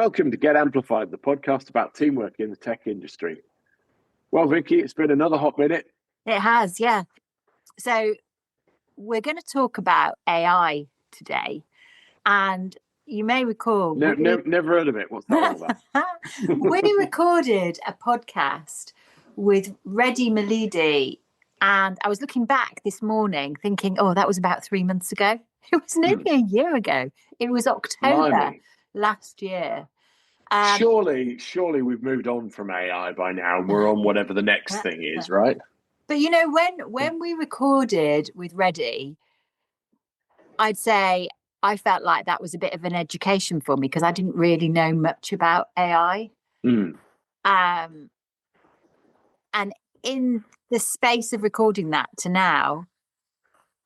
welcome to Get Amplified, the podcast about teamwork in the tech industry. Well, Vicky, it's been another hot minute. It has, yeah. So we're going to talk about AI today. And you may recall... Never heard of it. What's that all about? We recorded a podcast with Reddy Malidi. And I was looking back this morning thinking, that was about 3 months ago. It was nearly a year ago. It was October last year. Surely we've moved on from AI by now. We're on whatever the next thing is, right? But, you know, when we recorded with Reddy, I'd say I felt like that was a bit of an education for me because I didn't really know much about AI. And in the space of recording that to now,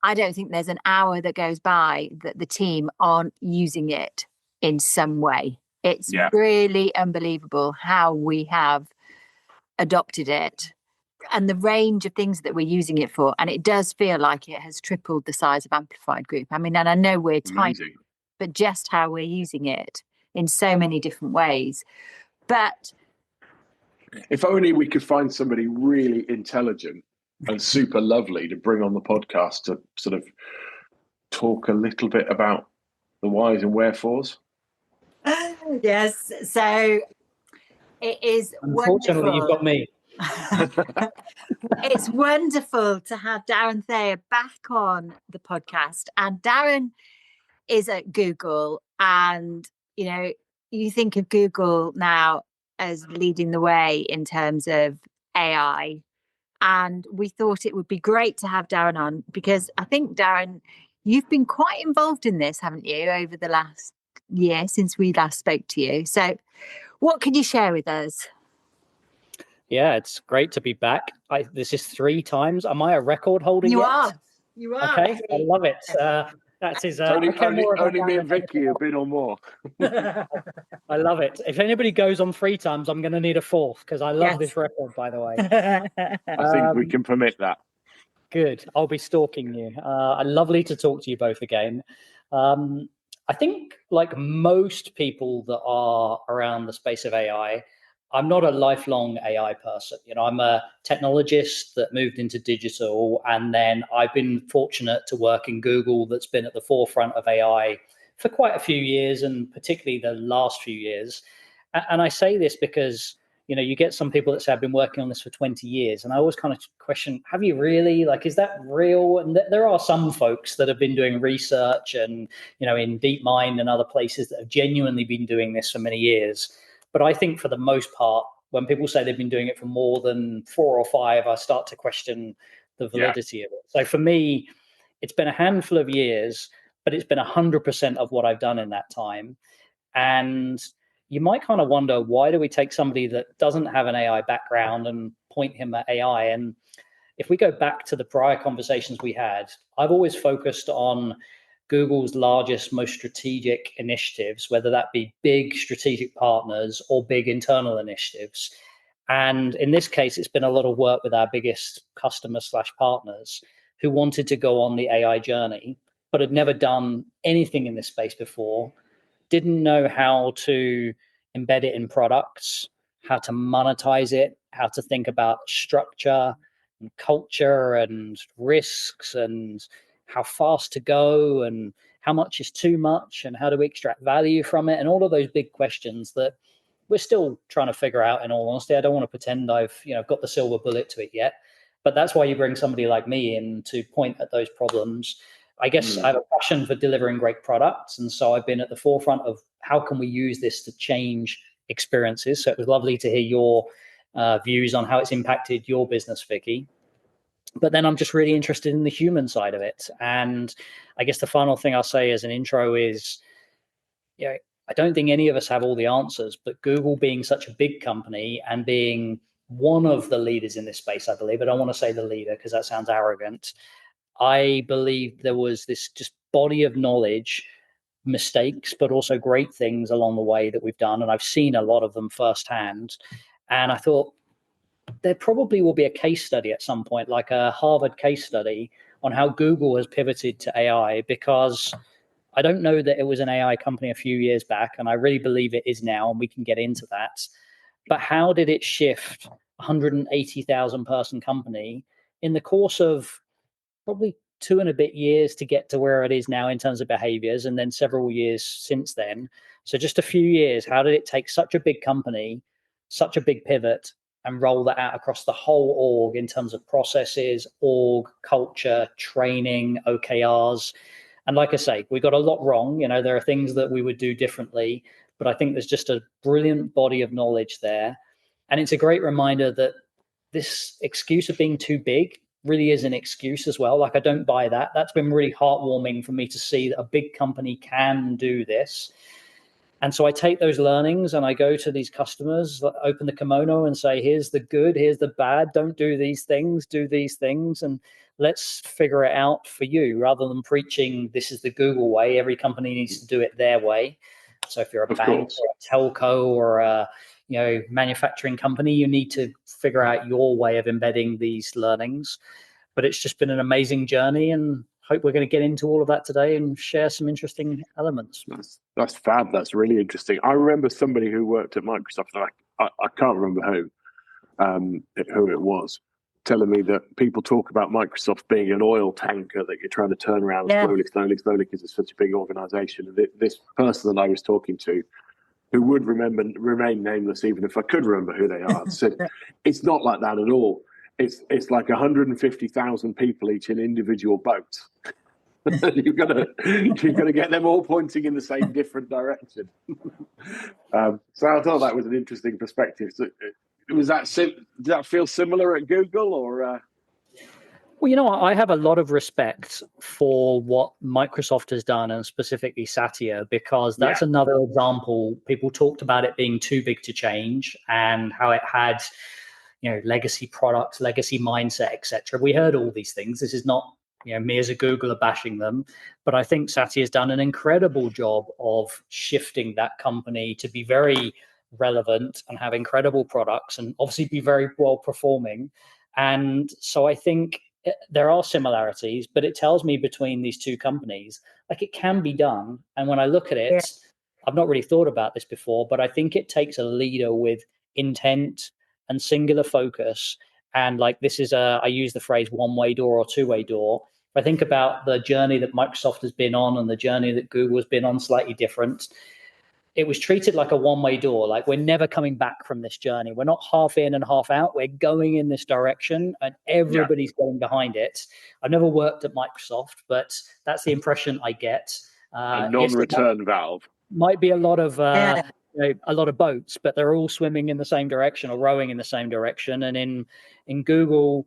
I don't think there's an hour that goes by that the team aren't using it in some way. It's really unbelievable how we have adopted it and the range of things that we're using it for. And it does feel like it has tripled the size of Amplified Group. I mean, and I know we're tiny, but just how we're using it in so many different ways. But if only we could find somebody really intelligent and super lovely to bring on the podcast to sort of talk a little bit about the whys and wherefores. Yes, so it is. Unfortunately, you've got me. It's wonderful to have Darren Thayre back on the podcast. And Darren is at Google, and you think of Google now as leading the way in terms of AI. And we thought it would be great to have Darren on because I think, Darren, you've been quite involved in this, haven't you, over the last year since we last spoke to you. So what can you share with us? Yeah, it's great to be back. This is 3 times. Am I a record holder yet? You are. Okay, I love it. That is only me and Vicky have been on more. I love it. If anybody goes on 3 times, I'm going to need a 4th because I love this record, by the way. I think we can permit that. Good. I'll be stalking you. Lovely to talk to you both again. I think like most people that are around the space of AI, I'm not a lifelong AI person. I'm a technologist that moved into digital, and then I've been fortunate to work in Google that's been at the forefront of AI for quite a few years, and particularly the last few years. And I say this because, you get some people that say, I've been working on this for 20 years. And I always kind of question, have you really? Like, is that real? And there are some folks that have been doing research and, in DeepMind and other places that have genuinely been doing this for many years. But I think for the most part, when people say they've been doing it for more than 4 or 5, I start to question the validity of it. So for me, it's been a handful of years, but it's been 100% of what I've done in that time. And you might kind of wonder, why do we take somebody that doesn't have an AI background and point him at AI? And if we go back to the prior conversations we had, I've always focused on Google's largest, most strategic initiatives, whether that be big strategic partners or big internal initiatives. And in this case, it's been a lot of work with our biggest customers/partners who wanted to go on the AI journey, but had never done anything in this space before, didn't know how to embed it in products, how to monetize it, how to think about structure and culture and risks and how fast to go and how much is too much and how do we extract value from it, and all of those big questions that we're still trying to figure out. In all honesty, I don't want to pretend I've got the silver bullet to it yet, but that's why you bring somebody like me in to point at those problems. I guess I have a passion for delivering great products, and so I've been at the forefront of how can we use this to change experiences. So it was lovely to hear your views on how it's impacted your business, Vicky. But then I'm just really interested in the human side of it. And I guess the final thing I'll say as an intro is, I don't think any of us have all the answers, but Google being such a big company and being one of the leaders in this space, I believe, I don't want to say the leader because that sounds arrogant. I believe there was this just body of knowledge, mistakes, but also great things along the way that we've done. And I've seen a lot of them firsthand. And I thought, there probably will be a case study at some point, like a Harvard case study on how Google has pivoted to AI, because I don't know that it was an AI company a few years back, and I really believe it is now, and we can get into that. But how did it shift 180,000 person company in the course of probably 2 and a bit years to get to where it is now in terms of behaviors, and then several years since then? So just a few years, how did it take such a big company, such a big pivot, and roll that out across the whole org in terms of processes, org, culture, training, OKRs? And like I say, we got a lot wrong. There are things that we would do differently, but I think there's just a brilliant body of knowledge there. And it's a great reminder that this excuse of being too big really is an excuse as well. Like, I don't buy that. That's been really heartwarming for me to see that a big company can do this. And so I take those learnings and I go to these customers, open the kimono and say, here's the good, here's the bad. Don't do these things, do these things. And let's figure it out for you, rather than preaching this is the Google way. Every company needs to do it their way. So if you're a bank or a telco or a manufacturing company, you need to figure out your way of embedding these learnings. But it's just been an amazing journey, and hope we're going to get into all of that today and share some interesting elements. That's fab. That's really interesting. I remember somebody who worked at Microsoft, I can't remember who it was, telling me that people talk about Microsoft being an oil tanker that you're trying to turn around slowly because it's such a big organization. And this person that I was talking to, who would remain nameless even if I could remember who they are, said it's not like that at all. It's like 150,000 people each in individual boats. You've got to get them all pointing in the same different direction. So I thought that was an interesting perspective. So, did that feel similar at Google, or? Well, I have a lot of respect for what Microsoft has done, and specifically Satya, because that's another example. People talked about it being too big to change and how it had, legacy products, legacy mindset, etc. We heard all these things. This is not, me as a Googler bashing them, but I think Satya has done an incredible job of shifting that company to be very relevant and have incredible products and obviously be very well performing. And so I think there are similarities, but it tells me between these two companies, like, it can be done. And when I look at it, I've not really thought about this before, but I think it takes a leader with intent and singular focus. And like, this is I use the phrase one-way door or two-way door. If I think about the journey that Microsoft has been on and the journey that Google has been on, slightly different. It was treated like a one-way door. Like, we're never coming back from this journey. We're not half in and half out. We're going in this direction, and everybody's going behind it. I've never worked at Microsoft, but that's the impression I get. A non-return valve. Might be a lot of a lot of boats, but they're all swimming in the same direction or rowing in the same direction. And in Google,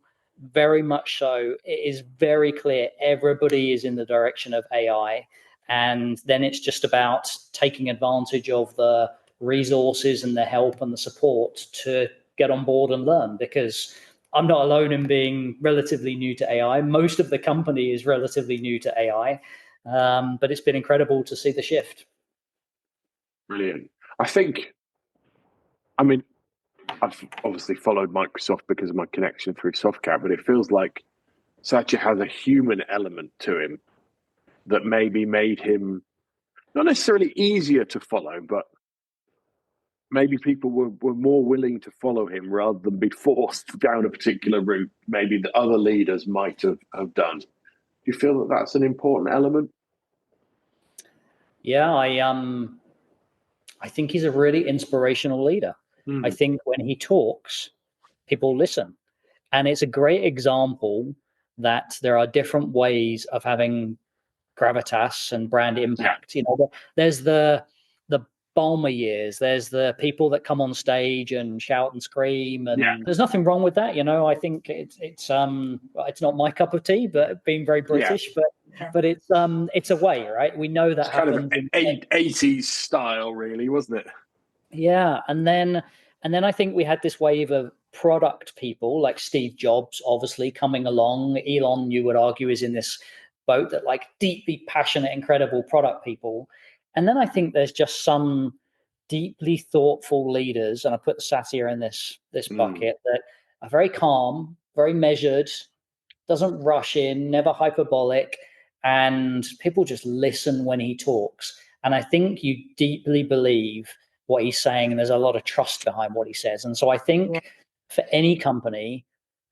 very much so, it is very clear everybody is in the direction of AI. And then it's just about taking advantage of the resources and the help and the support to get on board and learn, because I'm not alone in being relatively new to AI. Most of the company is relatively new to AI, but it's been incredible to see the shift. Brilliant. I've obviously followed Microsoft because of my connection through Softcat, but it feels like Satya has a human element to him that maybe made him not necessarily easier to follow, but maybe people were more willing to follow him rather than be forced down a particular route maybe that other leaders might have done. Do you feel that that's an important element? Yeah, I think he's a really inspirational leader. I think when he talks, people listen. And it's a great example that there are different ways of having gravitas and brand impact. There's the Balmer years, there's the people that come on stage and shout and scream, and there's nothing wrong with that. I think it's not my cup of tea, but being very British, but it's a way, right? We know that it's happens kind of 80s style, really, wasn't it? Yeah. And then I think we had this wave of product people like Steve Jobs, obviously, coming along. Elon, you would argue, is in this boat, that like deeply passionate, incredible product people. And then I think there's just some deeply thoughtful leaders, and I put Satya in this bucket, that are very calm, very measured, doesn't rush in, never hyperbolic, and people just listen when he talks. And I think you deeply believe what he's saying, and there's a lot of trust behind what he says. And so I think for any company,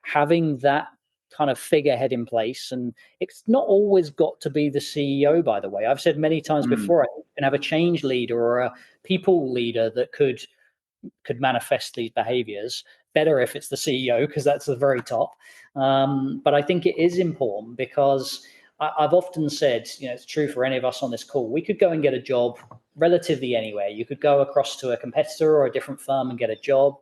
having that kind of figurehead in place, and it's not always got to be the CEO, by the way. I've said many times before, you can have a change leader or a people leader that could manifest these behaviors. Better if it's the CEO, because that's the very top. But I think it is important, because I've often said, it's true for any of us on this call, we could go and get a job relatively anywhere. You could go across to a competitor or a different firm and get a job,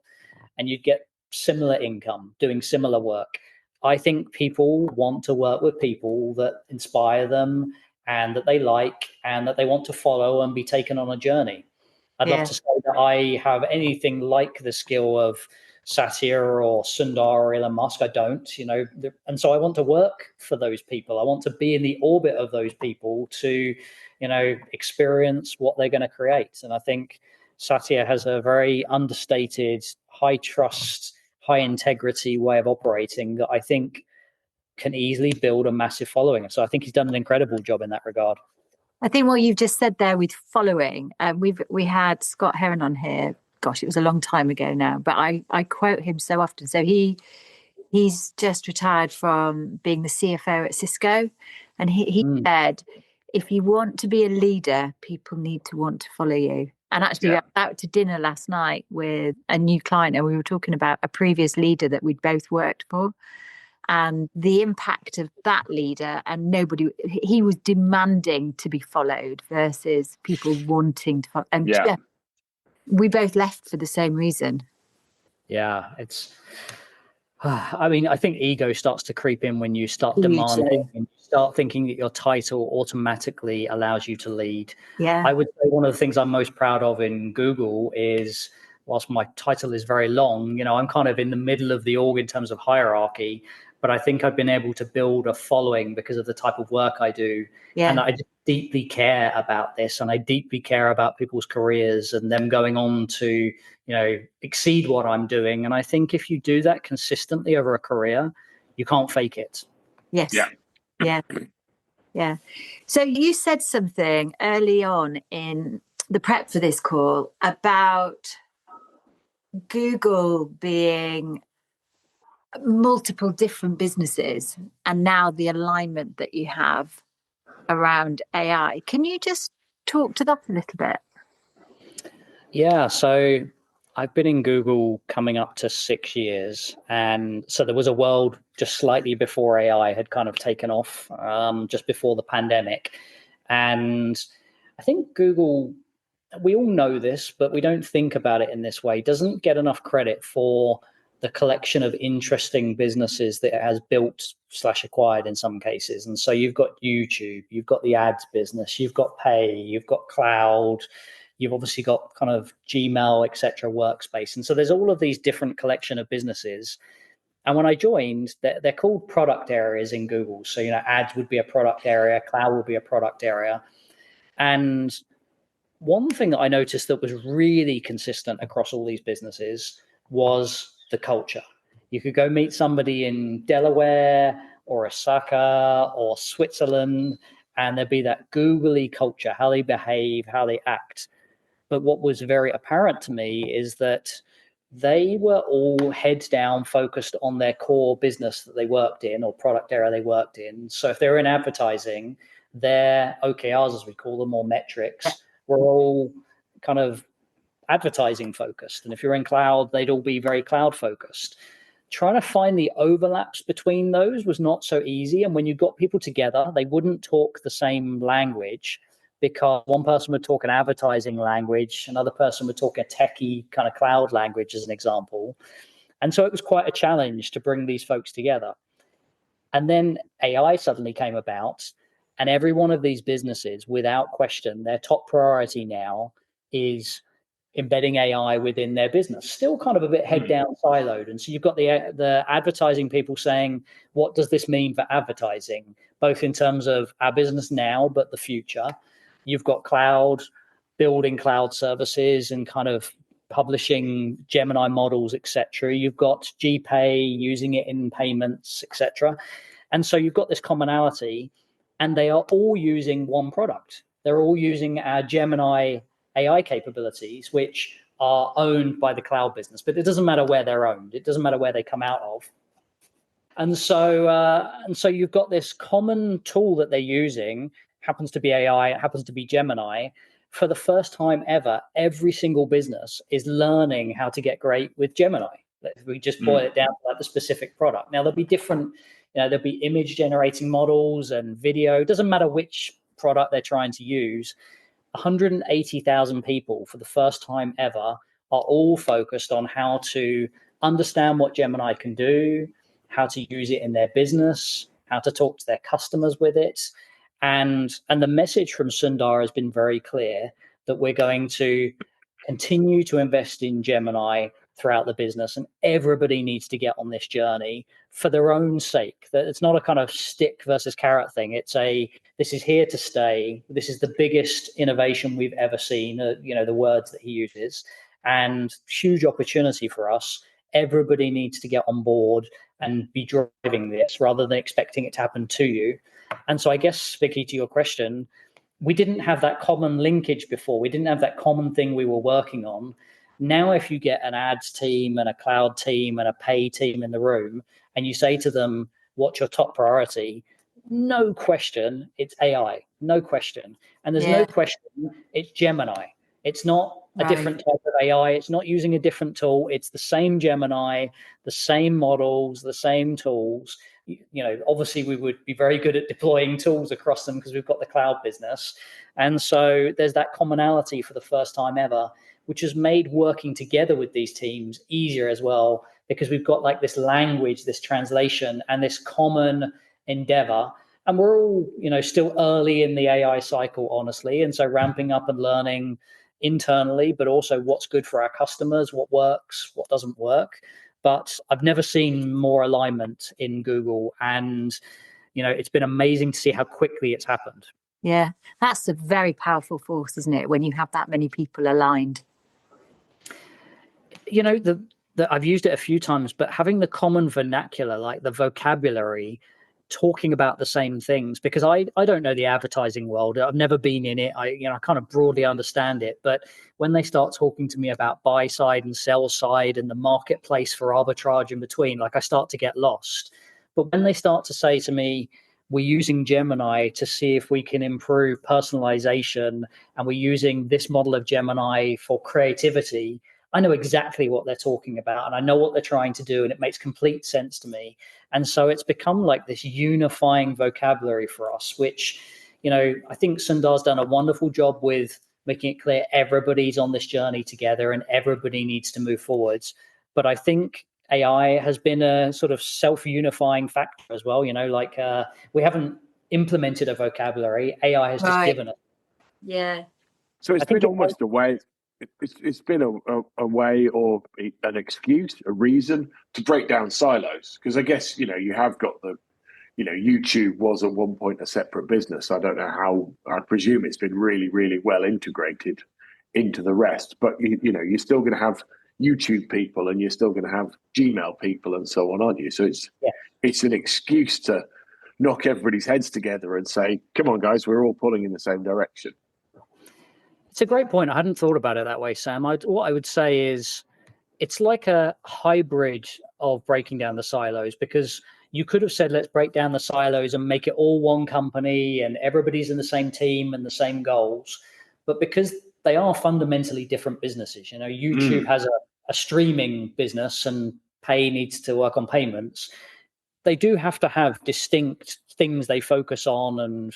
and you'd get similar income doing similar work. I think people want to work with people that inspire them and that they like and that they want to follow and be taken on a journey. I'd love to say that I have anything like the skill of Satya or Sundar or Elon Musk. I don't, and so I want to work for those people. I want to be in the orbit of those people to, experience what they're going to create. And I think Satya has a very understated, high trust, high integrity way of operating that I think can easily build a massive following. So I think he's done an incredible job in that regard. I think what you've just said there with following, we had Scott Heron on here. Gosh, it was a long time ago now, but I quote him so often. So he's just retired from being the CFO at Cisco, and he said, if you want to be a leader, people need to want to follow you. And actually, I was out to dinner last night with a new client, and we were talking about a previous leader that we'd both worked for, and the impact of that leader. And he was demanding to be followed versus people wanting to follow. And we both left for the same reason. Yeah, it's, I think ego starts to creep in when you start demanding and you start thinking that your title automatically allows you to lead. Yeah. I would say one of the things I'm most proud of in Google is, whilst my title is very long, I'm kind of in the middle of the org in terms of hierarchy, but I think I've been able to build a following because of the type of work I do. Yeah. And I just deeply care about this, and I deeply care about people's careers and them going on to, exceed what I'm doing. And I think if you do that consistently over a career, you can't fake it. Yes. Yeah. So you said something early on in the prep for this call about Google being multiple different businesses, and now the alignment that you have around AI. Can you just talk to that a little bit? Yeah, so I've been in Google coming up to 6 years. And so there was a world just slightly before AI had kind of taken off, just before the pandemic. And I think Google, we all know this, but we don't think about it in this way, doesn't get enough credit for the collection of interesting businesses that it has built / acquired in some cases. And so you've got YouTube, you've got the ads business, you've got pay, you've got cloud, you've obviously got kind of Gmail, etc., workspace. And so there's all of these different collection of businesses. And when I joined, they're called product areas in Google. So, ads would be a product area, cloud would be a product area. And one thing that I noticed that was really consistent across all these businesses was the culture. You could go meet somebody in Delaware or Osaka or Switzerland, and there'd be that googly culture, how they behave, how they act. But what was very apparent to me is that they were all heads down, focused on their core business that they worked in or product area they worked in. So if they were in advertising, their OKRs, as we call them, or metrics, were all kind of advertising focused. And if you're in cloud, they'd all be very cloud focused. Trying to find the overlaps between those was not so easy. And when you got people together, they wouldn't talk the same language, because one person would talk an advertising language, another person would talk a techie kind of cloud language, as an example. And so it was quite a challenge to bring these folks together. And then AI suddenly came about, and every one of these businesses, without question, their top priority now is embedding AI within their business, still kind of a bit head down siloed. And so you've got the advertising people saying, what does this mean for advertising, both in terms of our business now, but the future? You've got cloud, building cloud services and kind of publishing Gemini models, etc. You've got GPay, using it in payments, etc. And so you've got this commonality, and they are all using one product. They're all using our Gemini AI capabilities, which are owned by the cloud business, but it doesn't matter where they're owned. It doesn't matter where they come out of. And so you've got this common tool that they're using, happens to be AI, it happens to be Gemini. For the first time ever, every single business is learning how to get great with Gemini. We just boil it down to like the specific product. Now there'll be different, there'll be image generating models and video. It doesn't matter which product they're trying to use. 180,000 people for the first time ever are all focused on how to understand what Gemini can do, how to use it in their business, how to talk to their customers with it. And the message from Sundar has been very clear that we're going to continue to invest in Gemini throughout the business, and everybody needs to get on this journey for their own sake. That it's not a kind of stick versus carrot thing. It's this is here to stay. This is the biggest innovation we've ever seen, the words that he uses, and huge opportunity for us. Everybody needs to get on board and be driving this rather than expecting it to happen to you. And so I guess, Vicky, to your question, we didn't have that common linkage before. We didn't have that common thing we were working on. Now, if you get an ads team and a cloud team and a pay team in the room, and you say to them, what's your top priority? No question, it's AI. No question. And there's no question, it's Gemini. It's not a different type of AI. It's not using a different tool. It's the same Gemini, the same models, the same tools. Obviously we would be very good at deploying tools across them because we've got the cloud business. And so there's that commonality for the first time ever, which has made working together with these teams easier as well, because we've got like this language, this translation, and this common endeavor. And we're all, still early in the AI cycle, honestly. And so ramping up and learning internally, but also what's good for our customers, what works, what doesn't work. But I've never seen more alignment in Google. And, it's been amazing to see how quickly it's happened. Yeah, that's a very powerful force, isn't it? When you have that many people aligned. I've used it a few times, but having the common vernacular, like the vocabulary, talking about the same things, because I don't know the advertising world. I've never been in it. I kind of broadly understand it. But when they start talking to me about buy side and sell side and the marketplace for arbitrage in between, like I start to get lost. But when they start to say to me, we're using Gemini to see if we can improve personalization, and we're using this model of Gemini for creativity, I know exactly what they're talking about, and I know what they're trying to do, and it makes complete sense to me. And so it's become like this unifying vocabulary for us, which, I think Sundar's done a wonderful job with making it clear everybody's on this journey together and everybody needs to move forwards. But I think AI has been a sort of self-unifying factor as well. We haven't implemented a vocabulary. AI has just given it. Yeah. So it's been almost a way. It's been a way or an excuse, a reason to break down silos. Because I guess, you have got YouTube was at one point a separate business. I don't know how. I presume it's been really, really well integrated into the rest. But, you're still going to have YouTube people and you're still going to have Gmail people and so on, aren't you? So it's an excuse to knock everybody's heads together and say, come on, guys, we're all pulling in the same direction. It's a great point. I hadn't thought about it that way, Sam. What I would say is it's like a hybrid of breaking down the silos, because you could have said, let's break down the silos and make it all one company and everybody's in the same team and the same goals. But because they are fundamentally different businesses, YouTube has a streaming business and pay needs to work on payments. They do have to have distinct things they focus on, and,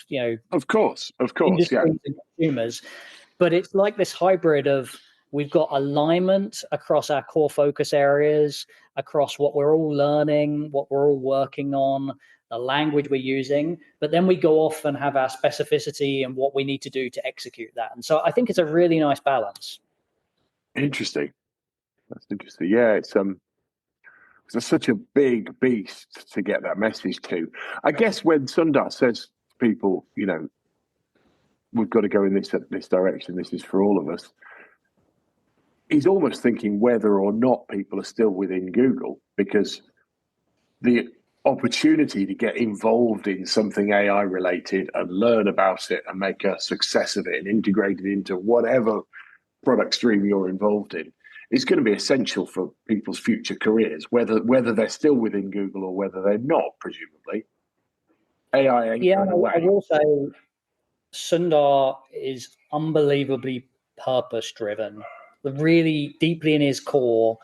of course, yeah. And consumers. But it's like this hybrid of, we've got alignment across our core focus areas, across what we're all learning, what we're all working on, the language we're using, but then we go off and have our specificity and what we need to do to execute that. And so I think it's a really nice balance. Interesting. That's interesting. Yeah, it's such a big beast to get that message to. I guess when Sundar says to people, we've got to go in this direction, this is for all of us, he's almost thinking whether or not people are still within Google, because the opportunity to get involved in something AI related and learn about it and make a success of it and integrate it into whatever product stream you're involved in is going to be essential for people's future careers, whether they're still within Google or whether they're not, presumably. AI ain't going away. I will say Sundar is unbelievably purpose-driven. Really deeply in his core,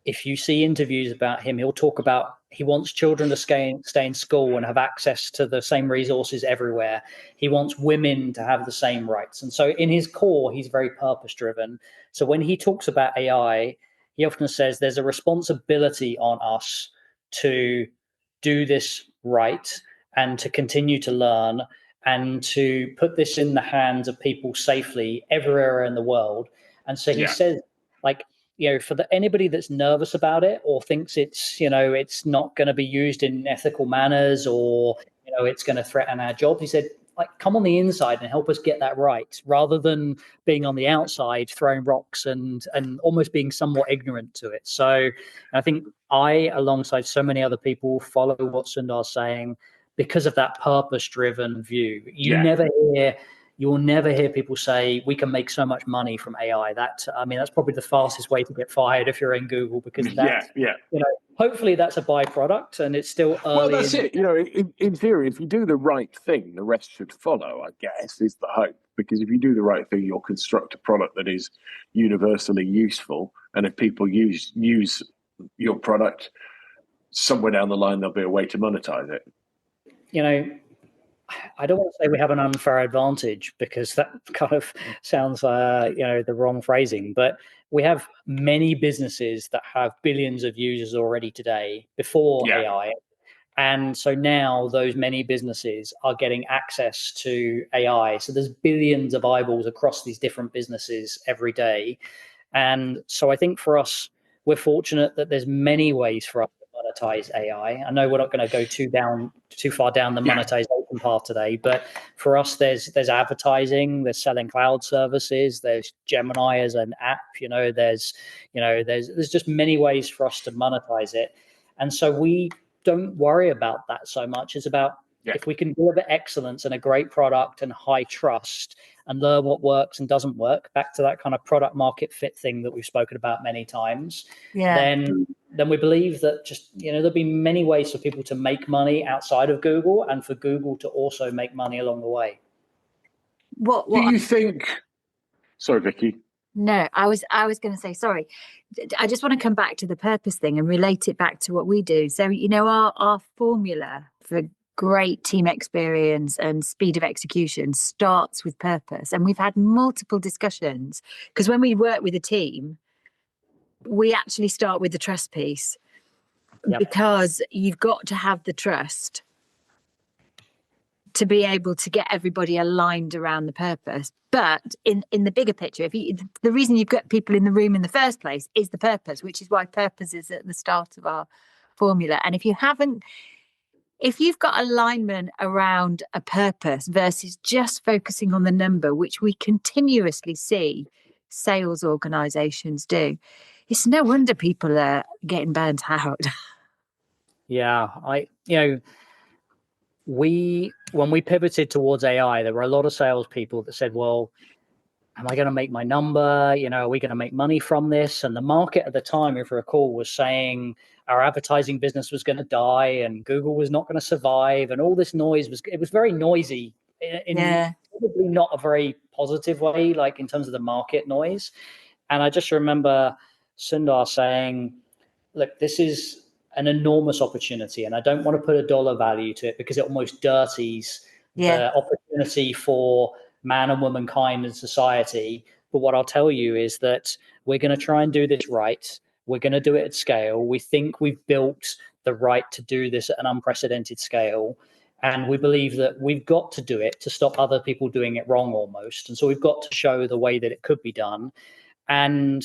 if you see interviews about him, he'll talk about he wants children to stay in school and have access to the same resources everywhere. He wants women to have the same rights. And so in his core, he's very purpose-driven. So when he talks about AI, he often says there's a responsibility on us to do this right and to continue to learn and to put this in the hands of people safely everywhere in the world. And so he says, like, for anybody that's nervous about it or thinks it's, it's not going to be used in ethical manners or, it's going to threaten our jobs, he said, like, come on the inside and help us get that right, rather than being on the outside throwing rocks and almost being somewhat ignorant to it. So I think alongside so many other people, follow what Sundar's saying because of that purpose-driven view. You'll never hear people say we can make so much money from AI. That's probably the fastest way to get fired if you're in Google, because hopefully that's a byproduct and it's still early. Well, that's it. In theory, if you do the right thing, the rest should follow, I guess, is the hope. Because if you do the right thing, you'll construct a product that is universally useful. And if people use your product, somewhere down the line, there'll be a way to monetize it. I don't want to say we have an unfair advantage, because that kind of sounds, the wrong phrasing. But we have many businesses that have billions of users already today before AI. And so now those many businesses are getting access to AI. So there's billions of eyeballs across these different businesses every day. And so I think for us, we're fortunate that there's many ways for us to monetize AI. I know we're not going to go too far down the monetization path today, but for us, there's advertising, there's selling cloud services, there's Gemini as an app. There's just many ways for us to monetize it, and so we don't worry about that so much. It's about if we can deliver excellence and a great product and high trust and learn what works and doesn't work, back to that kind of product market fit thing that we've spoken about many times, then we believe that just, there'll be many ways for people to make money outside of Google and for Google to also make money along the way. What do you think? Sorry, Vicky. No, I was going to say, sorry. I just want to come back to the purpose thing and relate it back to what we do. So, our formula for great team experience and speed of execution starts with purpose. And we've had multiple discussions, because when we work with a team, we actually start with the trust piece, because you've got to have the trust to be able to get everybody aligned around the purpose. But in the bigger picture, the reason you've got people in the room in the first place is the purpose, which is why purpose is at the start of our formula. And if you've got alignment around a purpose versus just focusing on the number, which we continuously see sales organizations do, it's no wonder people are getting burnt out. When we pivoted towards AI, there were a lot of salespeople that said, well, am I going to make my number? Are we going to make money from this? And the market at the time, if you recall, was saying our advertising business was going to die and Google was not going to survive. And all this noise was very noisy in probably not a very positive way, like in terms of the market noise. And I just remember Sundar saying, look, this is an enormous opportunity, and I don't want to put a dollar value to it because it almost dirties the opportunity for man and womankind and society. But what I'll tell you is that we're going to try and do this right. We're going to do it at scale. We think we've built the right to do this at an unprecedented scale. And we believe that we've got to do it to stop other people doing it wrong almost. And so we've got to show the way that it could be done. And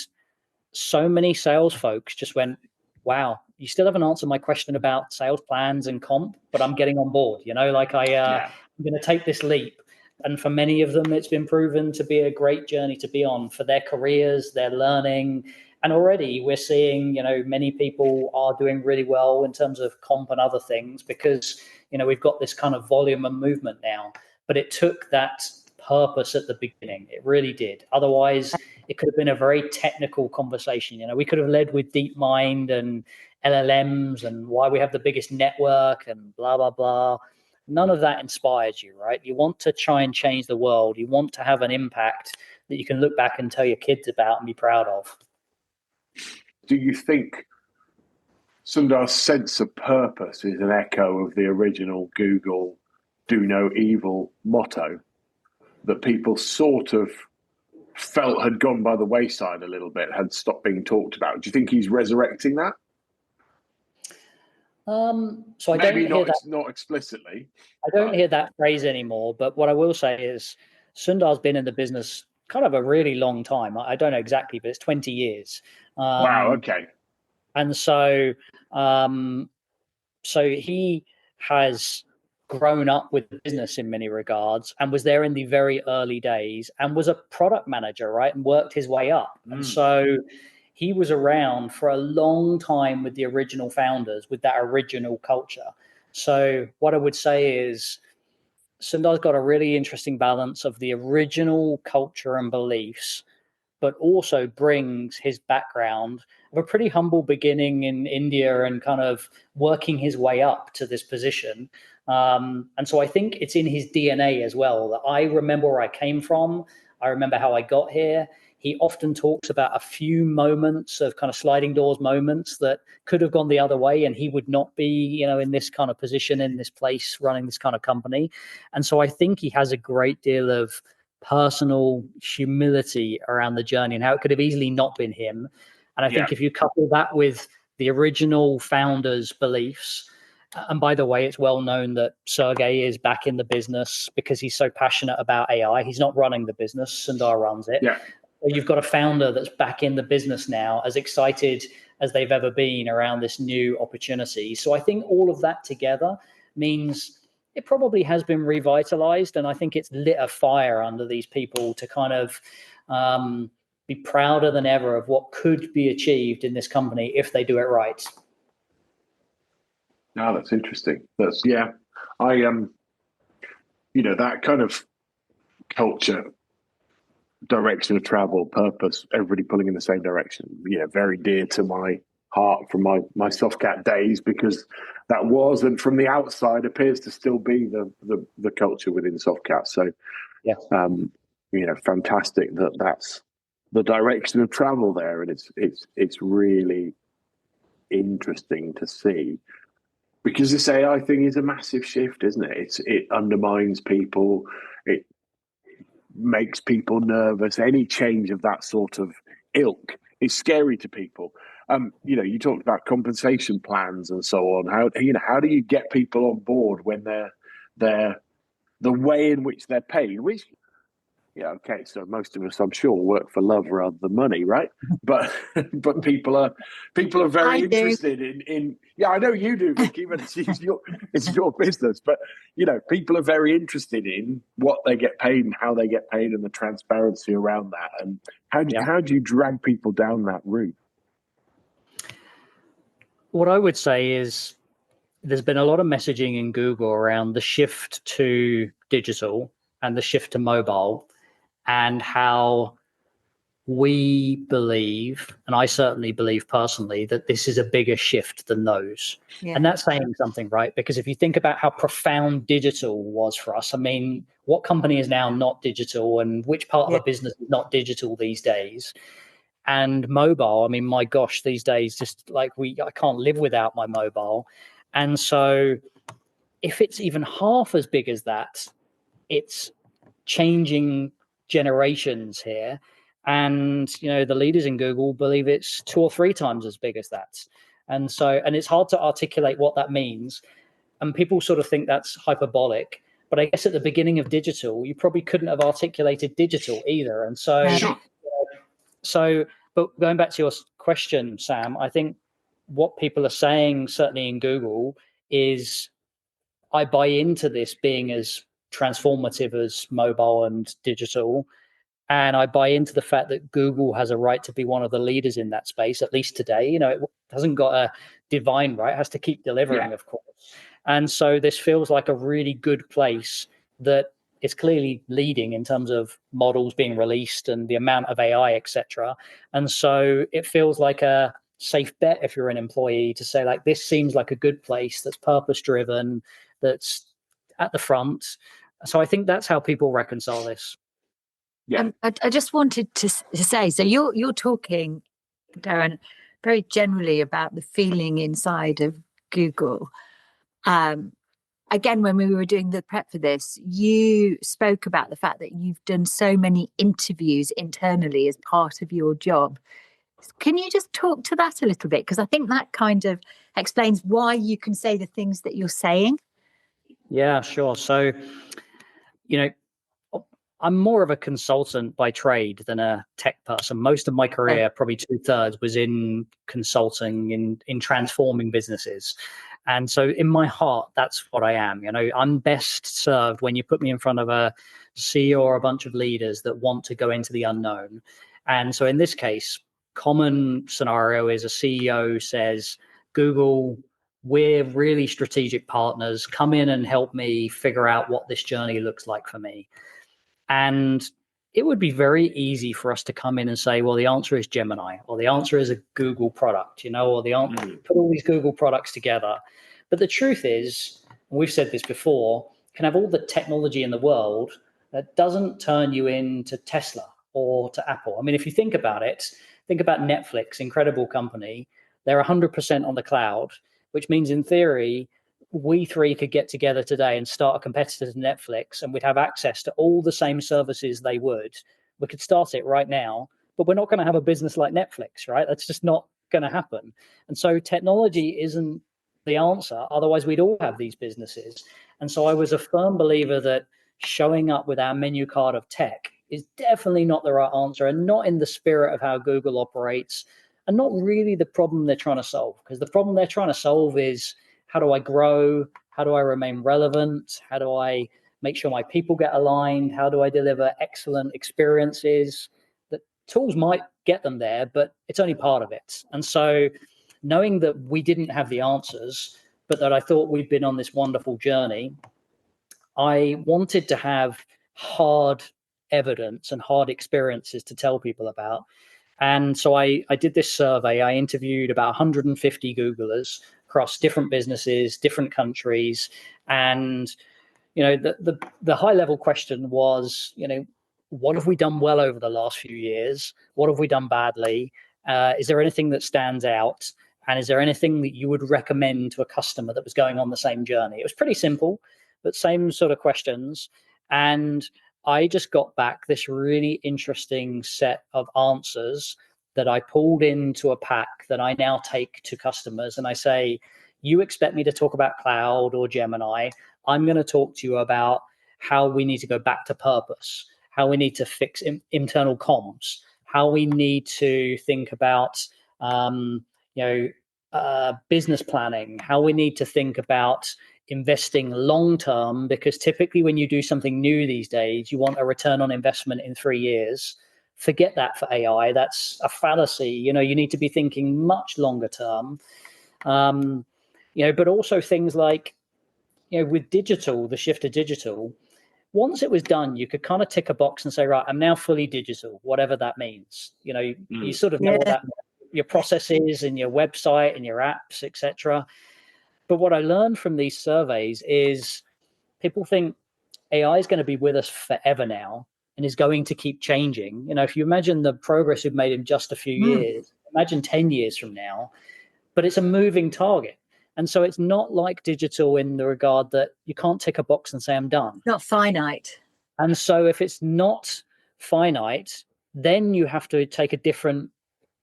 so many sales folks just went, wow, you still haven't answered my question about sales plans and comp, but I'm getting on board, I'm going to take this leap. And for many of them, it's been proven to be a great journey to be on for their careers, their learning, And already we're seeing, many people are doing really well in terms of comp and other things because, we've got this kind of volume and movement now. But it took that purpose at the beginning. It really did. Otherwise, it could have been a very technical conversation. We could have led with DeepMind and LLMs and why we have the biggest network and blah, blah, blah. None of that inspires you, right? You want to try and change the world. You want to have an impact that you can look back and tell your kids about and be proud of. Do you think Sundar's sense of purpose is an echo of the original Google do no evil motto that people sort of felt had gone by the wayside a little bit, had stopped being talked about? Do you think he's resurrecting that? So I Maybe don't hear that, not explicitly. I don't hear that phrase anymore, but what I will say is Sundar's been in the business kind of a really long time. I don't know exactly, but it's 20 years. Wow, okay. And so he has grown up with the business in many regards and was there in the very early days and was a product manager, right? And worked his way up. And so he was around for a long time with the original founders, with that original culture. So what I would say is Sundar's got a really interesting balance of the original culture and beliefs, but also brings his background of a pretty humble beginning in India and kind of working his way up to this position. And so I think it's in his DNA as well, that I remember where I came from. I remember how I got here. He often talks about a few moments of kind of sliding doors moments that could have gone the other way and he would not be, in this kind of position, in this place, running this kind of company. And so I think he has a great deal of personal humility around the journey and how it could have easily not been him. And I think if you couple that with the original founders' beliefs, and by the way, it's well known that Sergey is back in the business because he's so passionate about AI. He's not running the business, Sundar runs it. Yeah. You've got a founder that's back in the business now, as excited as they've ever been around this new opportunity. So I think all of that together means it probably has been revitalized. And I think it's lit a fire under these people to kind of be prouder than ever of what could be achieved in this company if they do it right. No, that's interesting. I that kind of culture, direction of travel, purpose, everybody pulling in the same direction, very dear to my heart from my Softcat days, because that was, and from the outside appears to still be the culture within Softcat. So fantastic that's the direction of travel there, and it's really interesting to see, because this AI thing is a massive shift, isn't it? It undermines people, it makes people nervous. Any change of that sort of ilk is scary to people. You talked about compensation plans and so on. How do you get people on board when they're the way in which they're paid? Which, so most of us, I'm sure, work for love rather than money, right? But people are very interested in. Yeah, I know you do, Vicky, but it's your business. But people are very interested in what they get paid and how they get paid and the transparency around that. And how do you drag people down that route? What I would say is there's been a lot of messaging in Google around the shift to digital and the shift to mobile, and how we believe, and I certainly believe personally, that this is a bigger shift than those. Yeah. And that's saying something, right? Because if you think about how profound digital was for us, I mean, what company is now not digital, and which part of a business is not digital these days? And mobile, I mean, my gosh, these days, just like I can't live without my mobile. And so if it's even half as big as that, it's changing generations here. And, the leaders in Google believe it's 2 or 3 times as big as that. And so, and it's hard to articulate what that means. And people sort of think that's hyperbolic. But I guess at the beginning of digital, you probably couldn't have articulated digital either. And so, but going back to your question, Sam, I think what people are saying, certainly in Google, is I buy into this being as transformative as mobile and digital. And I buy into the fact that Google has a right to be one of the leaders in that space, at least today. You know, it hasn't got a divine right, it has to keep delivering, of course. And so this feels like a really good place that is clearly leading in terms of models being released and the amount of AI, etc. And so it feels like a safe bet if you're an employee to say, like, this seems like a good place that's purpose driven, that's at the front. So I think that's how people reconcile this. Yeah. I just wanted to say, so you're talking, Darren, very generally about the feeling inside of Google. Again, when we were doing the prep for this, you spoke about the fact that you've done so many interviews internally as part of your job. Can you just talk to that a little bit? Because I think that kind of explains why you can say the things that you're saying. Yeah, sure. So, you know, I'm more of a consultant by trade than a tech person. Most of my career, probably 2/3, was in consulting, in transforming businesses. And so in my heart, that's what I am. You know, I'm best served when you put me in front of a CEO or a bunch of leaders that want to go into the unknown. And so in this case, common scenario is a CEO says, Google, we're really strategic partners. Come in and help me figure out what this journey looks like for me. And it would be very easy for us to come in and say, well, the answer is Gemini, or the answer is a Google product, or the answer, put all these Google products together. But the truth is, and we've said this before, you can have all the technology in the world that doesn't turn you into Tesla or to Apple. I mean, if you think about it, think about Netflix, incredible company. They're 100% on the cloud, which means in theory, we three could get together today and start a competitor to Netflix, and we'd have access to all the same services they would. We could start it right now, but we're not going to have a business like Netflix, right? That's just not going to happen. And so technology isn't the answer. Otherwise, we'd all have these businesses. And so I was a firm believer that showing up with our menu card of tech is definitely not the right answer, and not in the spirit of how Google operates, and not really the problem they're trying to solve. Because the problem they're trying to solve is, how do I grow? How do I remain relevant? How do I make sure my people get aligned? How do I deliver excellent experiences? The tools might get them there, but it's only part of it. And so knowing that we didn't have the answers, but that I thought we'd been on this wonderful journey, I wanted to have hard evidence and hard experiences to tell people about. And so I did this survey. I interviewed about 150 Googlers across different businesses, different countries. And, the high level question was, what have we done well over the last few years? What have we done badly? Is there anything that stands out? And is there anything that you would recommend to a customer that was going on the same journey? It was pretty simple, but same sort of questions. And I just got back this really interesting set of answers that I pulled into a pack that I now take to customers. And I say, you expect me to talk about cloud or Gemini. I'm going to talk to you about how we need to go back to purpose, how we need to fix internal comms, how we need to think about, business planning, how we need to think about investing long term, because typically when you do something new these days, you want a return on investment in 3 years. Forget that for AI. That's a fallacy. You need to be thinking much longer term. But also things like, with digital, the shift to digital, once it was done, you could kind of tick a box and say, right, I'm now fully digital, whatever that means. You sort of know what that means, your processes and your website and your apps, etc. But what I learned from these surveys is people think AI is going to be with us forever now and is going to keep changing. If you imagine the progress we've made in just a few years, imagine 10 years from now, but it's a moving target. And so it's not like digital in the regard that you can't tick a box and say, I'm done. Not finite. And so if it's not finite, then you have to take a different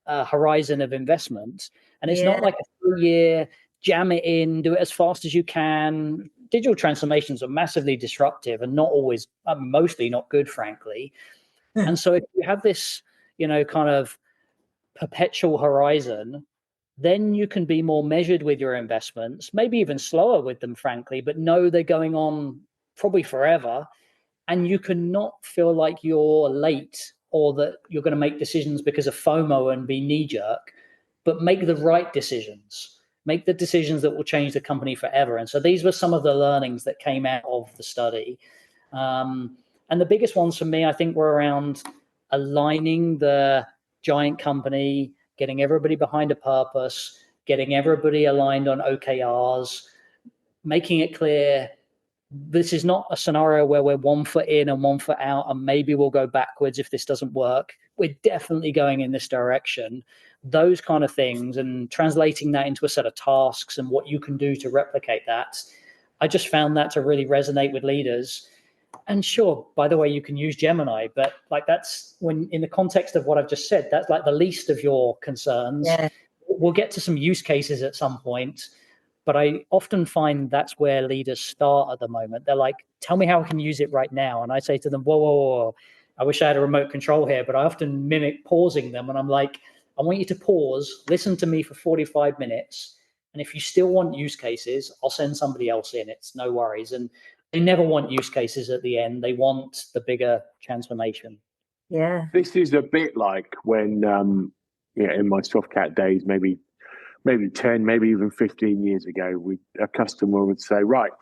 horizon of investment. And it's not like a 3-year, jam it in, do it as fast as you can. Digital transformations are massively disruptive and not always, mostly not good, frankly. And so if you have this, kind of perpetual horizon, then you can be more measured with your investments, maybe even slower with them, frankly, but know they're going on probably forever. And you cannot feel like you're late or that you're going to make decisions because of FOMO and be knee-jerk, but make the right decisions. Make the decisions that will change the company forever. And so these were some of the learnings that came out of the study. And the biggest ones for me, I think, were around aligning the giant company, getting everybody behind a purpose, getting everybody aligned on OKRs, making it clear this is not a scenario where we're 1 foot in and 1 foot out, and maybe we'll go backwards if this doesn't work. We're definitely going in this direction. Those kind of things, and translating that into a set of tasks and what you can do to replicate that. I just found that to really resonate with leaders. And sure, by the way, you can use Gemini, but like that's when in the context of what I've just said, that's like the least of your concerns. Yeah. We'll get to some use cases at some point. But I often find that's where leaders start at the moment. They're like, tell me how I can use it right now. And I say to them, whoa. I wish I had a remote control here, but I often mimic pausing them. And I'm like, I want you to pause, listen to me for 45 minutes. And if you still want use cases, I'll send somebody else in. It's no worries. And they never want use cases at the end. They want the bigger transformation. Yeah. This is a bit like when, in my Softcat days, maybe 10, maybe even 15 years ago, a customer would say, right,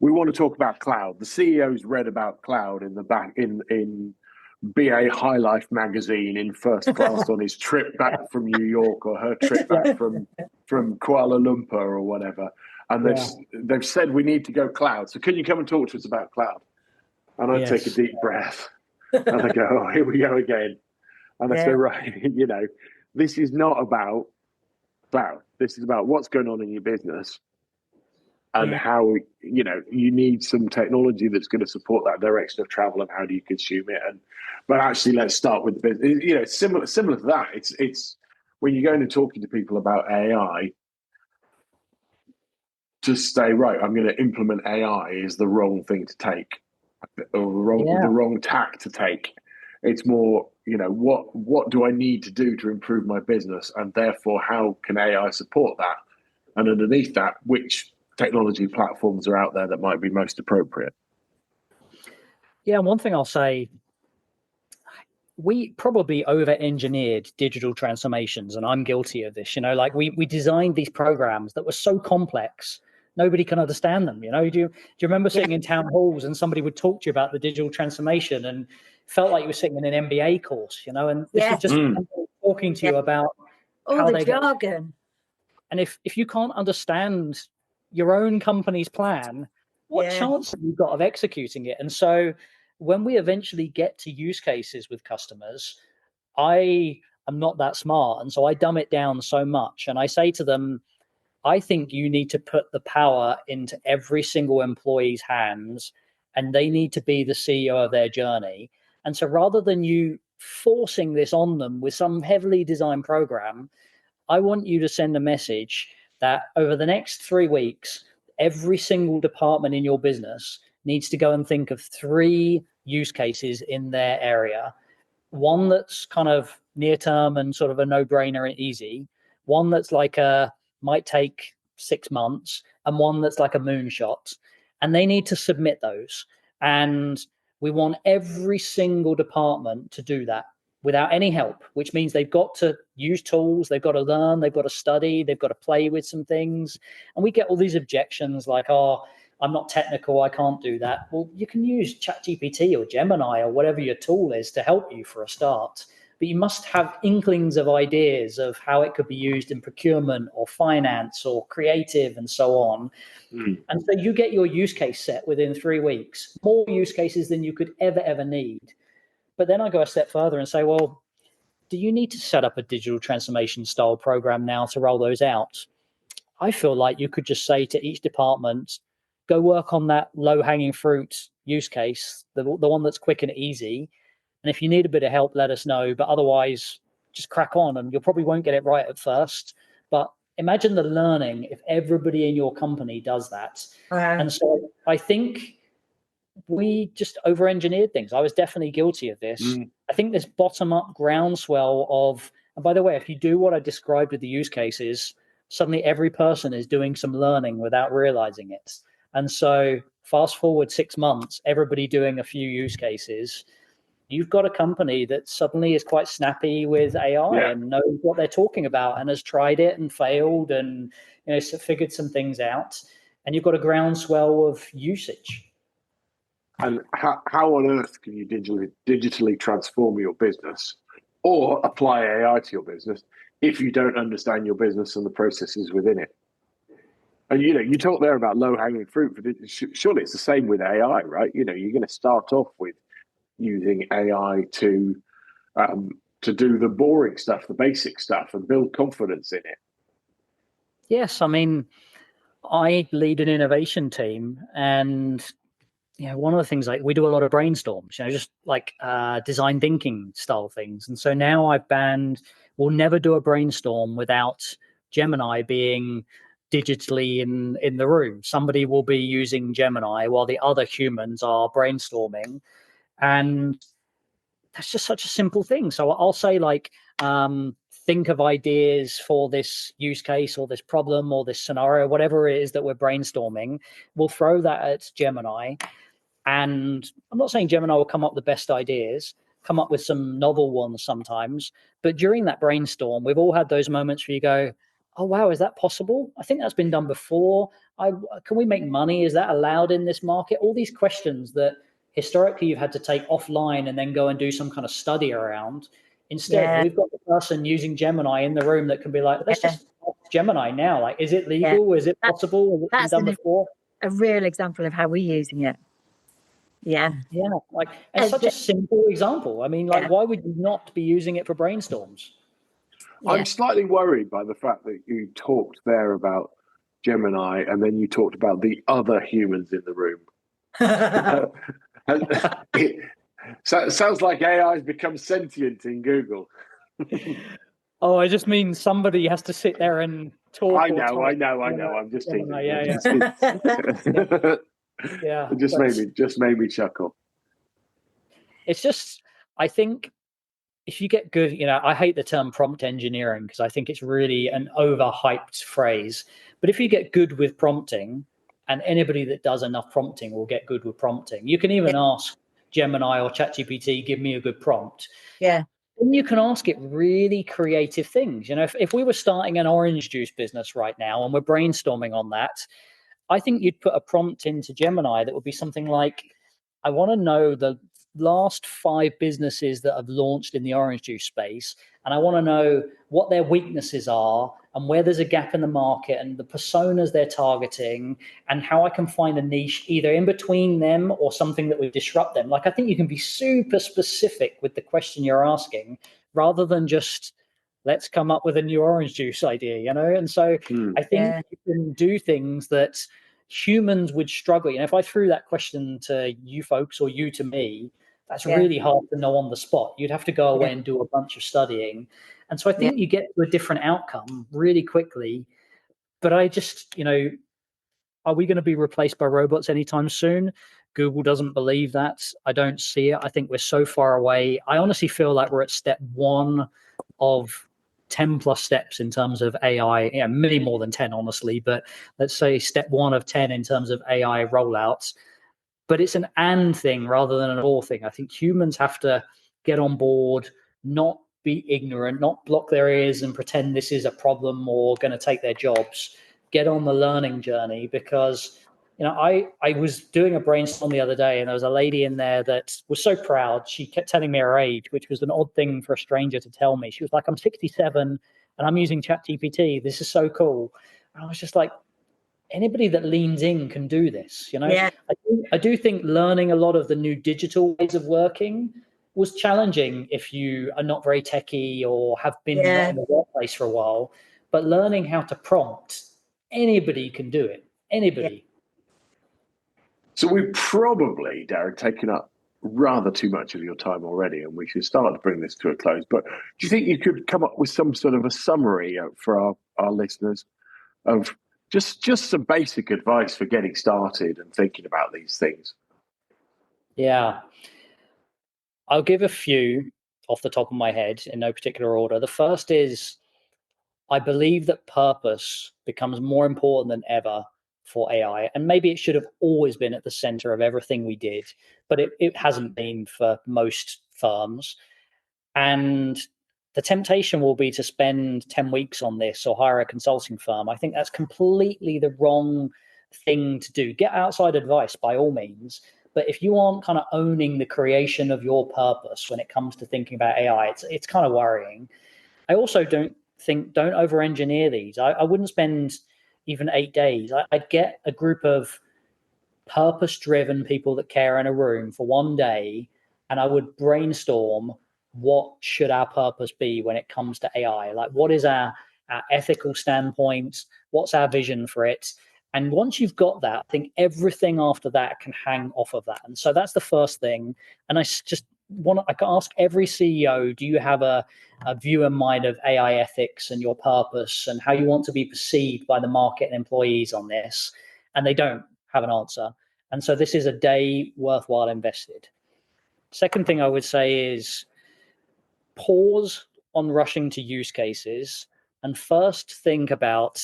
we want to talk about cloud. The CEO's read about cloud in the back in BA High Life magazine in first class on his trip back from New York or her trip back from Kuala Lumpur or whatever. And they've said we need to go cloud. So can you come and talk to us about cloud? And I take a deep breath and I go, oh, here we go again. And I say, right, this is not about cloud. This is about what's going on in your business and how, you need some technology that's going to support that direction of travel and how do you consume it. But actually, let's start with the business. It's similar to that. It's when you're going and talking to people about AI, just say, right, I'm going to implement AI is the wrong thing to take or the wrong tack to take. It's more, what do I need to do to improve my business? And therefore, how can AI support that? And underneath that, which technology platforms are out there that might be most appropriate? Yeah, one thing I'll say, we probably over-engineered digital transformations, and I'm guilty of this. We designed these programs that were so complex, nobody can understand them. Do you remember sitting in town halls and somebody would talk to you about the digital transformation and felt like you were sitting in an MBA course, and this was just talking to you about all how the jargon. And if you can't understand your own company's plan, what chance have you got of executing it? And so when we eventually get to use cases with customers, I am not that smart. And so I dumb it down so much. And I say to them, I think you need to put the power into every single employee's hands, and they need to be the CEO of their journey. And so rather than you forcing this on them with some heavily designed program, I want you to send a message that over the next 3 weeks, every single department in your business needs to go and think of 3 use cases in their area. One that's kind of near term and sort of a no-brainer and easy. One that's like might take 6 months, and one that's like a moonshot. And they need to submit those. And we want every single department to do that without any help, which means they've got to use tools, they've got to learn, they've got to study, they've got to play with some things. And we get all these objections like, oh, I'm not technical, I can't do that. Well, you can use ChatGPT or Gemini or whatever your tool is to help you for a start. But you must have inklings of ideas of how it could be used in procurement or finance or creative and so on. And so you get your use case set within 3 weeks, more use cases than you could ever need. But then I go a step further and say, well, do you need to set up a digital transformation style program now to roll those out? I feel like you could just say to each department, go work on that low hanging fruit use case, the one that's quick and easy. And if you need a bit of help, let us know. But otherwise, just crack on, and you probably won't get it right at first. But imagine the learning if everybody in your company does that. And so I think we just over-engineered things. I was definitely guilty of this. I think this bottom-up groundswell of, and by the way, if you do what I described with the use cases, suddenly every person is doing some learning without realizing it. And so fast forward 6 months, everybody doing a few use cases. you've got a company that suddenly is quite snappy with AI and knows what they're talking about and has tried it and failed and figured some things out, and you've got a groundswell of usage. And how on earth can you digitally transform your business or apply AI to your business if you don't understand your business and the processes within it? And you talk there about low-hanging fruit, but surely it's the same with AI, right? You're going to start off with using AI to do the boring stuff, the basic stuff, and build confidence in it. Yes, I mean, I lead an innovation team, and one of the things, like, we do a lot of brainstorms, just like design thinking style things. And so now I've banned, we'll never do a brainstorm without Gemini being digitally in the room. Somebody will be using Gemini while the other humans are brainstorming. And that's just such a simple thing. So I'll say, like, think of ideas for this use case or this problem or this scenario, whatever it is that we're brainstorming. We'll throw that at Gemini. And I'm not saying Gemini will come up with the best ideas, come up with some novel ones sometimes. But during that brainstorm, we've all had those moments where you go, oh, wow, is that possible? I think that's been done before. Can we make money? Is that allowed in this market? All these questions that historically you've had to take offline and then go and do some kind of study around. Instead, we've got the person using Gemini in the room that can be like, let's just ask Gemini now. Like, is it legal? Is it possible? Has it been done before? A real example of how we're using it. Yeah. Like, it's such a simple example. I mean, like, why would you not be using it for brainstorms? I'm slightly worried by the fact that you talked there about Gemini and then you talked about the other humans in the room. It sounds like AI has become sentient in Google. Oh, I just mean somebody has to sit there and talk. I know. I'm just teasing. It just made me chuckle. It's just, I think, if you get good, I hate the term prompt engineering because I think it's really an overhyped phrase. But if you get good with prompting, and anybody that does enough prompting will get good with prompting. You can even ask Gemini or ChatGPT, give me a good prompt. Yeah. Then you can ask it really creative things. If we were starting an orange juice business right now and we're brainstorming on that, I think you'd put a prompt into Gemini that would be something like, I want to know the last 5 businesses that have launched in the orange juice space, and I want to know what their weaknesses are and where there's a gap in the market and the personas they're targeting and how I can find a niche either in between them or something that would disrupt them. Like, I think you can be super specific with the question you're asking rather than just let's come up with a new orange juice idea, And so I think you can do things that humans would struggle. If I threw that question to you folks or you to me, that's really hard to know on the spot. You'd have to go away and do a bunch of studying. And so I think you get to a different outcome really quickly. But I just, are we going to be replaced by robots anytime soon? Google doesn't believe that. I don't see it. I think we're so far away. I honestly feel like we're at step 1 of 10 plus steps in terms of AI, many more than 10, honestly, but let's say step 1 of 10 in terms of AI rollouts. But it's an and thing rather than an or thing. I think humans have to get on board, not be ignorant, not block their ears and pretend this is a problem or going to take their jobs. Get on the learning journey because, I was doing a brainstorm the other day and there was a lady in there that was so proud. She kept telling me her age, which was an odd thing for a stranger to tell me. She was like, I'm 67 and I'm using ChatGPT. This is so cool. And I was just like, anybody that leans in can do this. I do think learning a lot of the new digital ways of working was challenging if you are not very techie or have been in the workplace for a while. But learning how to prompt, anybody can do it. Anybody. So we've probably, Darren, taken up rather too much of your time already, and we should start to bring this to a close. But do you think you could come up with some sort of a summary for our listeners of just some basic advice for getting started and thinking about these things? Yeah. I'll give a few off the top of my head in no particular order. The first is, I believe that purpose becomes more important than ever for AI. And maybe it should have always been at the center of everything we did, but it hasn't been for most firms. And the temptation will be to spend 10 weeks on this or hire a consulting firm. I think that's completely the wrong thing to do. Get outside advice by all means. But if you aren't kind of owning the creation of your purpose when it comes to thinking about AI, it's kind of worrying. I also don't over-engineer these. I wouldn't spend even 8 days. I'd get a group of purpose-driven people that care in a room for one day, and I would brainstorm what should our purpose be when it comes to AI. Like, what is our ethical standpoint? What's our vision for it? And once you've got that, I think everything after that can hang off of that. And so that's the first thing. And I can ask every CEO, do you have a view in mind of AI ethics and your purpose and how you want to be perceived by the market and employees on this? And they don't have an answer. And so this is a day worthwhile invested. Second thing I would say is pause on rushing to use cases and first think about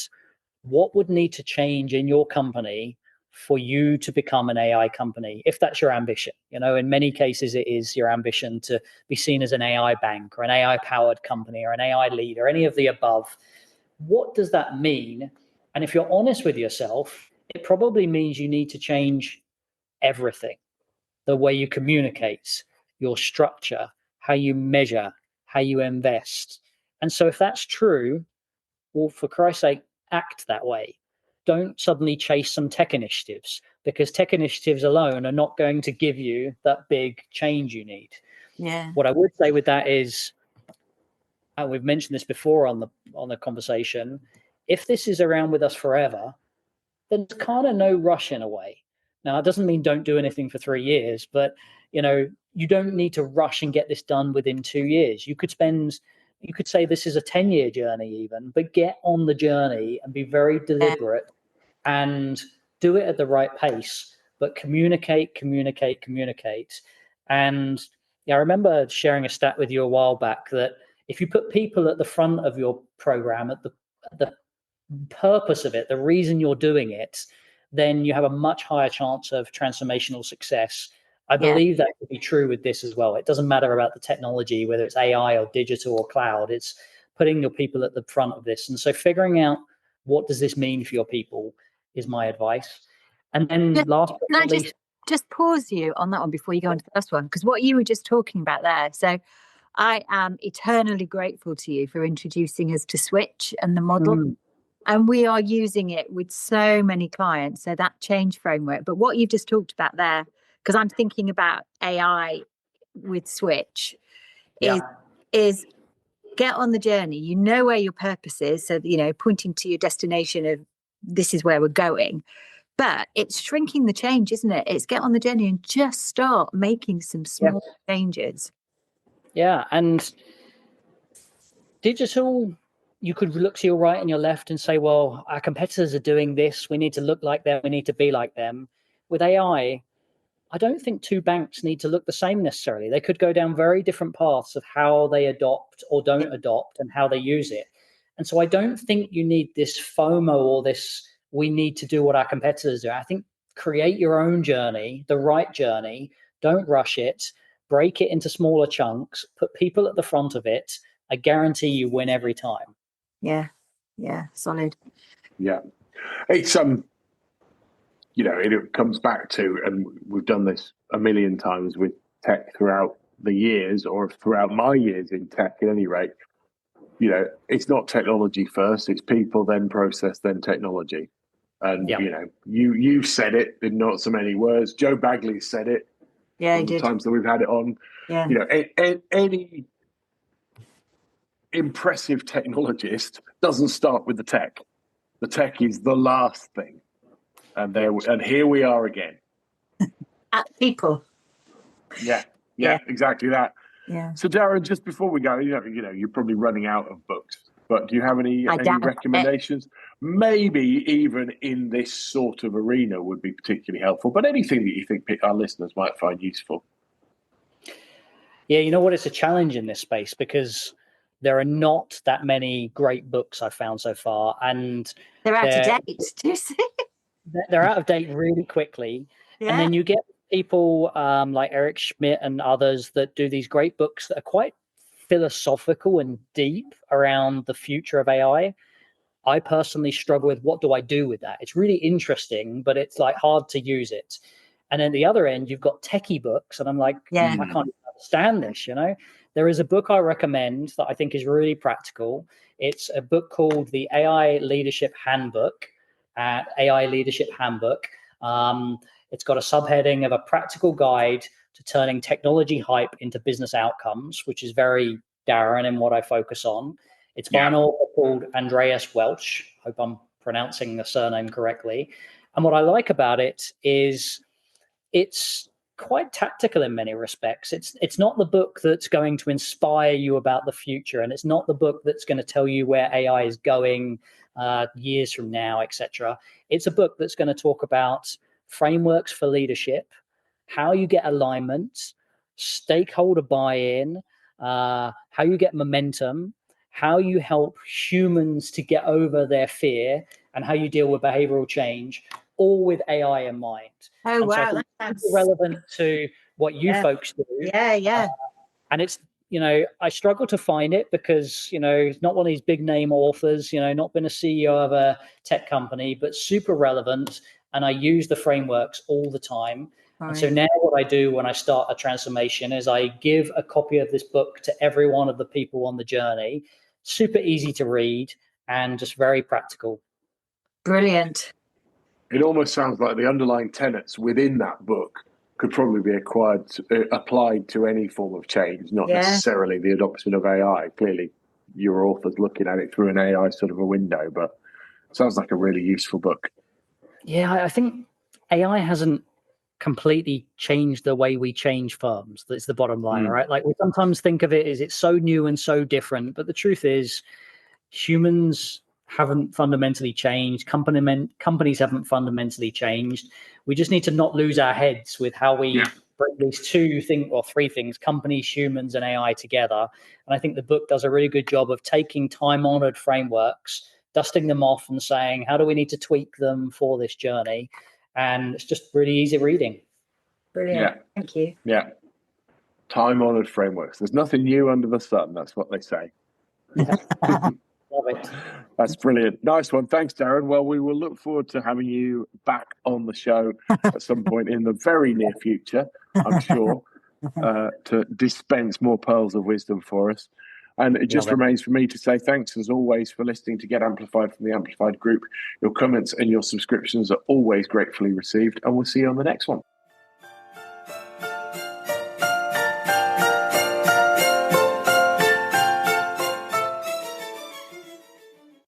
what would need to change in your company for you to become an AI company, if that's your ambition. In many cases, it is your ambition to be seen as an AI bank or an AI-powered company or an AI lead or any of the above. What does that mean? And if you're honest with yourself, it probably means you need to change everything. The way you communicate, your structure, how you measure, how you invest. And so if that's true, well, for Christ's sake, act that way. Don't suddenly chase some tech initiatives, because tech initiatives alone are not going to give you that big change you need. Yeah. What I would say with that is, and we've mentioned this before on the conversation, if this is around with us forever, then there's kind of no rush in a way. Now, it doesn't mean don't do anything for 3 years, but you don't need to rush and get this done within 2 years. You could say this is a 10-year journey even, but get on the journey and be very deliberate and do it at the right pace, but communicate. And I remember sharing a stat with you a while back that if you put people at the front of your program, at the purpose of it, the reason you're doing it, then you have a much higher chance of transformational success. I believe that could be true with this as well. It doesn't matter about the technology, whether it's AI or digital or cloud. It's putting your people at the front of this. And so figuring out what does this mean for your people is my advice. And then last but not least, just pause you on that one before you go on to the first one, because what you were just talking about there. So I am eternally grateful to you for introducing us to Switch and the model. And we are using it with so many clients. So that change framework. But what you've just talked about there, because I'm thinking about AI with Switch, is get on the journey. You know where your purpose is. So, pointing to your destination of this is where we're going. But it's shrinking the change, isn't it? It's get on the journey and just start making some small changes. Yeah. And digital, you could look to your right and your left and say, well, our competitors are doing this. We need to look like them. We need to be like them. With AI, I don't think two banks need to look the same necessarily. They could go down very different paths of how they adopt or don't adopt and how they use it. And so I don't think you need this FOMO or this, we need to do what our competitors do. I think create your own journey, the right journey. Don't rush it. Break it into smaller chunks. Put people at the front of it. I guarantee you win every time. Yeah, solid. Yeah, it's it comes back to, and we've done this a million times with tech throughout the years, or throughout my years in tech at any rate. It's not technology first, it's people, then process, then technology. And you said it in not so many words. Joe Bagley said it. Yeah, he did. The times that we've had it on. Yeah. Any impressive technologist doesn't start with the tech. The tech is the last thing. And here we are again. At people. Yeah, exactly that. Yeah. So Darren, just before we go, you're probably running out of books, but do you have any recommendations? Maybe even in this sort of arena would be particularly helpful, but anything that you think our listeners might find useful. Yeah, you know what? It's a challenge in this space because there are not that many great books I've found so far, and they're out of date. Do you see? they're out of date really quickly. And then you get people like Eric Schmidt and others that do these great books that are quite philosophical and deep around the future of AI. I personally struggle with, what do I do with that? It's really interesting, but it's like hard to use it. And then the other end, you've got techie books, and I'm like, I can't understand this, you know? There is a book I recommend that I think is really practical. It's a book called the AI Leadership Handbook, AI Leadership Handbook. It's got a subheading of a practical guide to turning technology hype into business outcomes, which is very Darren and what I focus on. It's by an author called Andreas Welch. Hope I'm pronouncing the surname correctly. And what I like about it is it's quite tactical in many respects. It's not the book that's going to inspire you about the future, and it's not the book that's going to tell you where AI is going years from now, etc. It's a book that's going to talk about frameworks for leadership, how you get alignment, stakeholder buy-in, how you get momentum, how you help humans to get over their fear, and how you deal with behavioral change, all with AI in mind. Oh, and wow. So that's relevant to what you folks do. And it's, I struggle to find it because, it's not one of these big name authors, not been a CEO of a tech company, but super relevant. And I use the frameworks all the time. Right. And so now what I do when I start a transformation is I give a copy of this book to every one of the people on the journey. Super easy to read and just very practical. Brilliant. It almost sounds like the underlying tenets within that book could probably be applied to any form of change, not necessarily the adoption of AI. Clearly, your author's looking at it through an AI sort of a window, but it sounds like a really useful book. Yeah, I think AI hasn't completely changed the way we change firms. That's the bottom line, right? Like, we sometimes think of it as it's so new and so different, but the truth is humans haven't fundamentally changed. Companies haven't fundamentally changed. We just need to not lose our heads with how we bring these three things, companies, humans, and AI together. And I think the book does a really good job of taking time-honored frameworks, dusting them off and saying, how do we need to tweak them for this journey? And it's just really easy reading. Brilliant. Yeah. Thank you. Yeah. Time-honored frameworks. There's nothing new under the sun. That's what they say. Love it. That's brilliant. Nice one. Thanks, Darren. Well, we will look forward to having you back on the show at some point in the very near future, I'm sure, to dispense more pearls of wisdom for us. And it just remains for me to say thanks, as always, for listening to Get Amplified from the Amplified Group. Your comments and your subscriptions are always gratefully received, and we'll see you on the next one.